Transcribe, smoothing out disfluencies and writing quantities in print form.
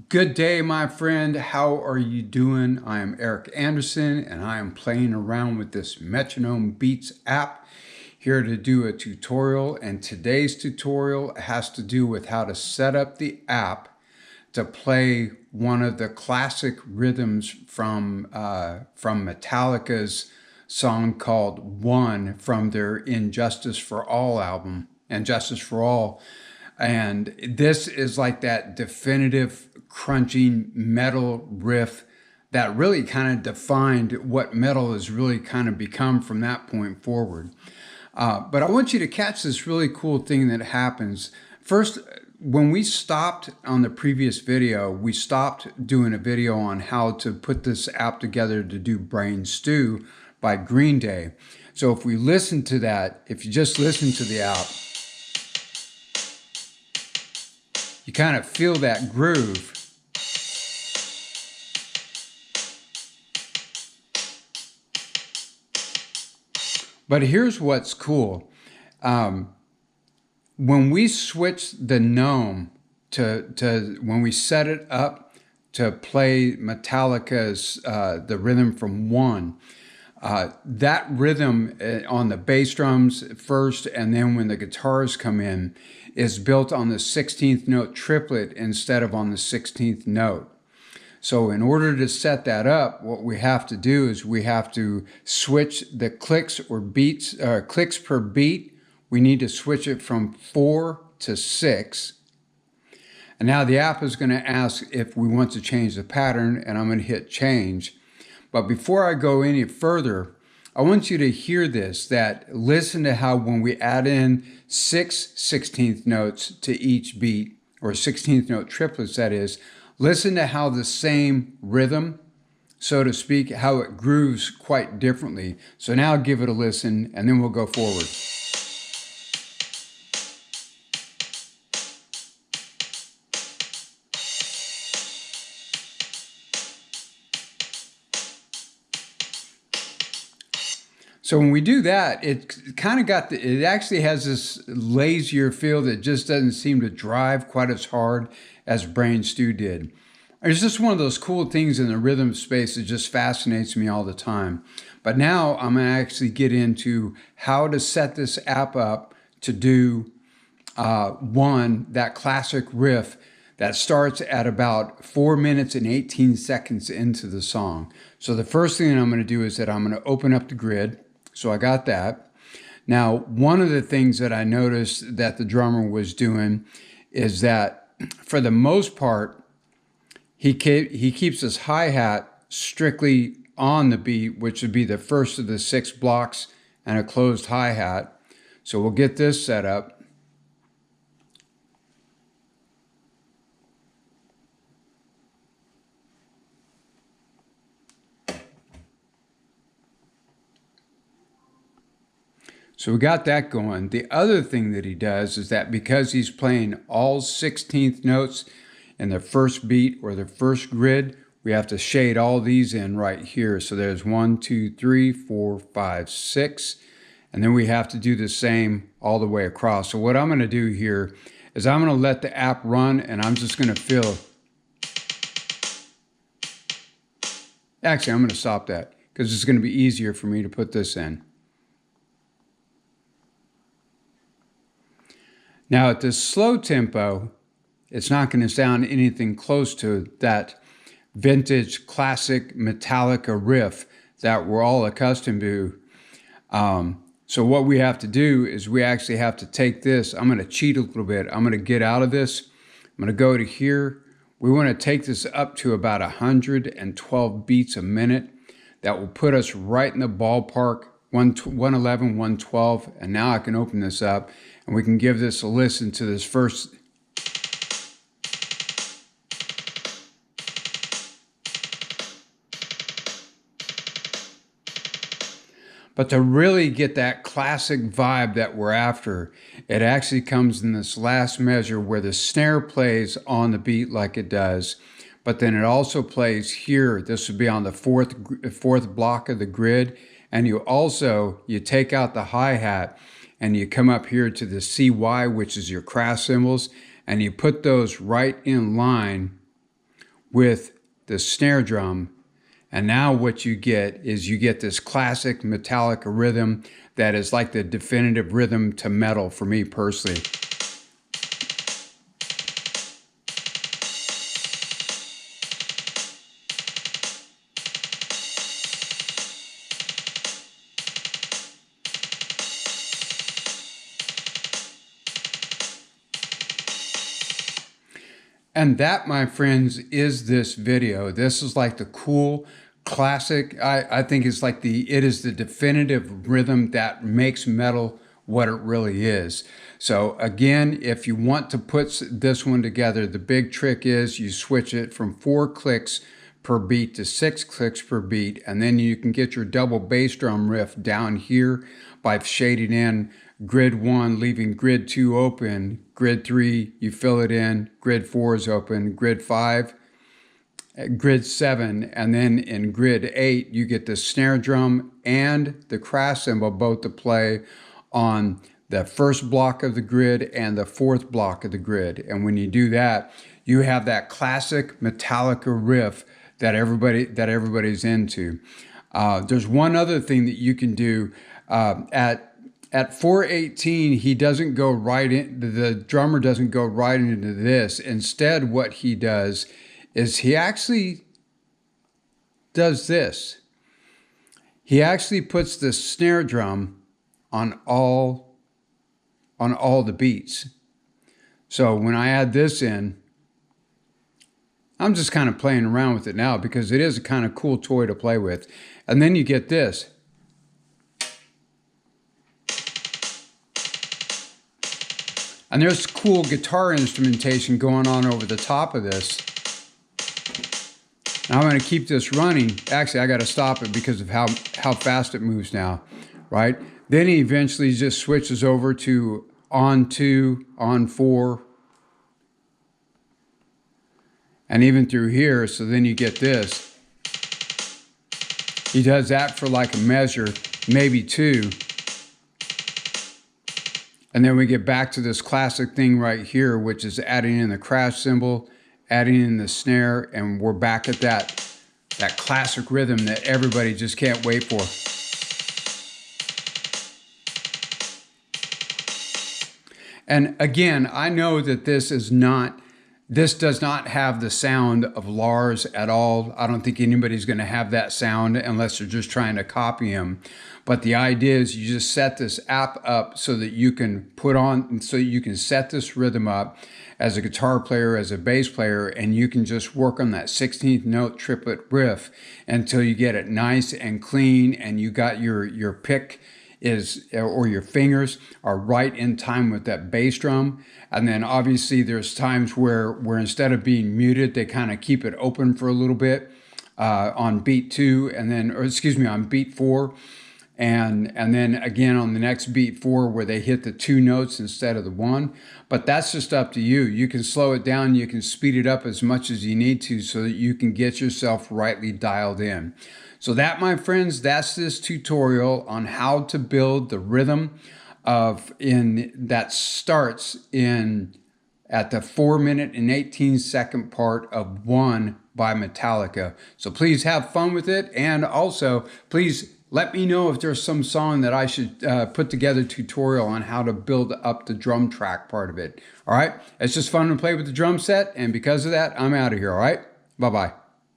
Good day, my friend. How are you doing? I am Eric Anderson, and I am playing around with this Metronome Beats app here to do a tutorial. And today's tutorial has to do with how to set up the app to play one of the classic rhythms from Metallica's song called "One" from their "Injustice for All" album, and "Justice for All." And this is like that definitive crunching metal riff that really kind of defined what metal has really kind of become from that point forward. But I want you to catch this really cool thing that happens. First, when we stopped on the previous video, we stopped doing a video on how to put this app together to do Brain Stew by Green Day. So if we listen to that, if you just listen to the app, you kind of feel that groove. But here's what's cool. When we switch the gnome when we set it up to play Metallica's the rhythm from One, that rhythm on the bass drums first, and then when the guitars come in, is built on the 16th note triplet instead of on the 16th note. So in order to set that up, what we have to do is we have to switch the clicks or beats, clicks per beat. We need to switch it from 4 to 6. And now the app is going to ask if we want to change the pattern, and I'm going to hit change. But before I go any further, I want you to hear this, that listen to how when we add in 6 16th notes to each beat, or 16th note triplets that is, listen to how the same rhythm, so to speak, how it grooves quite differently. So now give it a listen, and then we'll go forward. So when we do that, it kind of it actually has this lazier feel that just doesn't seem to drive quite as hard as Brain Stew did. It's just one of those cool things in the rhythm space that just fascinates me all the time. But now I'm going to actually get into how to set this app up to do One, that classic riff that starts at about 4 minutes and 18 seconds into the song. So the first thing that I'm going to do is that I'm going to open up the grid. So I got that. Now, one of the things that I noticed that the drummer was doing is that for the most part, he keeps his hi-hat strictly on the beat, which would be the first of the 6 blocks and a closed hi-hat. So we'll get this set up. So we got that going. The other thing that he does is that because he's playing all 16th notes in the first beat or the first grid, we have to shade all these in right here. So there's 1, 2, 3, 4, 5, 6. And then we have to do the same all the way across. So what I'm going to do here is I'm going to let the app run, and I'm just going to feel. Actually, I'm going to stop that because it's going to be easier for me to put this in. Now at this slow tempo, it's not going to sound anything close to that vintage classic Metallica riff that we're all accustomed to. So what we have to do is we actually have to take this. I'm going to cheat a little bit. I'm going to get out of this. I'm going to go to here. We want to take this up to about 112 beats a minute. That will put us right in the ballpark, 111, 112. And now I can open this up and we can give this a listen to this first. But to really get that classic vibe that we're after, it actually comes in this last measure where the snare plays on the beat like it does, but then it also plays here. This would be on the fourth block of the grid, and you take out the hi-hat and you come up here to the CY, which is your crash cymbals, and you put those right in line with the snare drum. And now what you get is you get this classic Metallica rhythm that is like the definitive rhythm to metal for me personally. And that, my friends, is this video. This is like the cool classic. I think it's like it is the definitive rhythm that makes metal what it really is. So again, if you want to put this one together, the big trick is you switch it from 4 clicks per beat to 6 clicks per beat, and then you can get your double bass drum riff down here by shading in grid 1, leaving grid 2 open, grid 3, you fill it in, grid 4 is open, grid 5, grid 7, and then in grid 8, you get the snare drum and the crash cymbal both to play on the first block of the grid and the fourth block of the grid. And when you do that, you have that classic Metallica riff that everybody's into. There's one other thing that you can do at 418. He doesn't go right in. The drummer doesn't go right into this. Instead, what he does is he actually does this. He actually puts the snare drum on all the beats. So when I add this in, I'm just kind of playing around with it now because it is a kind of cool toy to play with. And then you get this. And there's cool guitar instrumentation going on over the top of this. Now I'm going to keep this running. Actually, I got to stop it because of how fast it moves now, right? Then he eventually just switches over to on 2, on 4, and even through here. So then you get this. He does that for like a measure, maybe 2. And then we get back to this classic thing right here, which is adding in the crash cymbal, adding in the snare, and we're back at that classic rhythm that everybody just can't wait for. And again, I know that this does not have the sound of Lars at all. I don't think anybody's going to have that sound unless they're just trying to copy him. But the idea is you just set this app up so that you can set this rhythm up as a guitar player, as a bass player, and you can just work on that 16th note triplet riff until you get it nice and clean, and you got your pick or your fingers are right in time with that bass drum. And then obviously there's times where instead of being muted, they kind of keep it open for a little bit on beat 2, and then, on beat 4. And then again on the next beat 4 where they hit the 2 notes instead of the 1. But that's just up to you. You can slow it down, you can speed it up as much as you need to so that you can get yourself rightly dialed in. So that, my friends, that's this tutorial on how to build the rhythm that starts at the 4-minute and 18-second part of One by Metallica. So please have fun with it, and also please let me know if there's some song that I should put together a tutorial on how to build up the drum track part of it. All right, it's just fun to play with the drum set, and because of that, I'm out of here. All right, bye-bye.